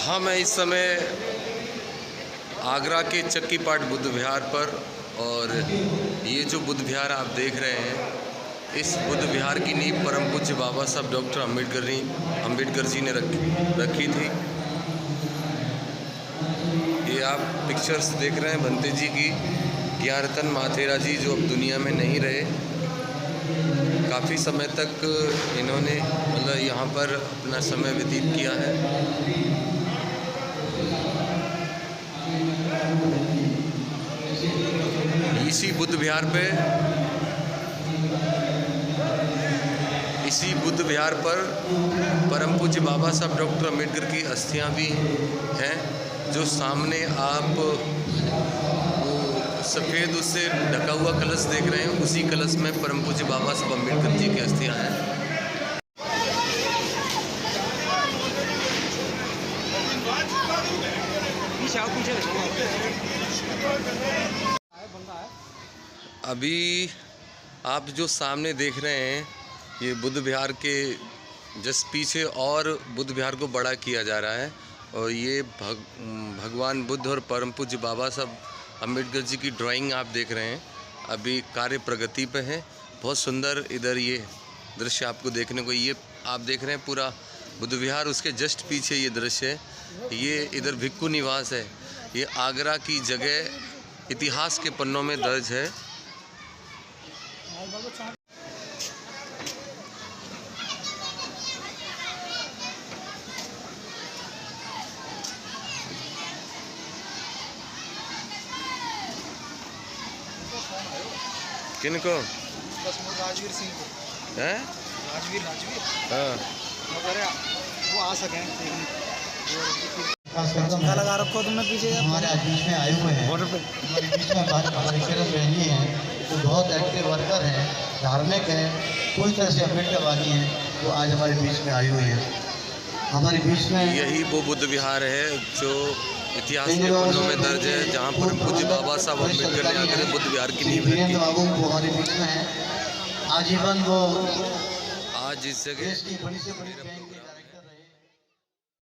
हाँ, मैं इस समय आगरा के चक्की पाट बुद्ध विहार पर, और ये जो बुद्ध विहार आप देख रहे हैं, इस बुद्ध विहार की नींव परम पूज्य बाबा साहब डॉक्टर अम्बेडकर जी ने रखी थी। ये आप पिक्चर्स देख रहे हैं भंते जी की। ज्ञान रतन माथेरा जी जो अब दुनिया में नहीं रहे, काफ़ी समय तक इन्होंने मतलब यहाँ पर अपना समय व्यतीत किया है। इसी बुद्ध विहार पर परम पूज्य बाबा साहब डॉक्टर अम्बेडकर की अस्थियां भी हैं, जो सामने आप वो सफ़ेद उससे ढका हुआ कलश देख रहे हैं। उसी कलश में परम पूज्य बाबा साहब अम्बेडकर जी की अस्थियां हैं। अभी आप जो सामने देख रहे हैं, ये बुद्ध विहार के जस्ट पीछे और बुद्ध विहार को बड़ा किया जा रहा है, और ये भगवान बुद्ध और परम पूज्य बाबा साहब अम्बेडकर जी की ड्राइंग आप देख रहे हैं। अभी कार्य प्रगति पे है। बहुत सुंदर इधर ये दृश्य आपको देखने को, ये आप देख रहे हैं पूरा बुद्ध विहार, उसके जस्ट पीछे ये दृश्य है। ये इधर भिक्खु निवास है। ये आगरा की जगह इतिहास के पन्नों में दर्ज है। किनको? राजवीर सिंह को। हैं? राजवीर हाँ, वो आ सकें देखने लगा रखो तुमने पीछे। हमारे आज बीच में आए हुए हैं, बॉर्डर पे हमारे बीच में हमारी शरण बहनी है, जो बहुत एक्टिव वर्कर हैं, धार्मिक हैं, पूरी तरह से अम्बेडकरवादी हैं, वो आज हमारे बीच में आई हुई हैं। हमारे बीच में यही वो बुद्ध विहार है जो इतिहास के पन्नों में दर्ज है, जहाँ पर पूज्य बाबा साहब अम्बेडकर ने आकर बुद्ध विहार की नींव रखी। बाबू वो हमारे बीच में है। आजीवन वो आज इस जगह देश की बड़ी से बड़ी बैंक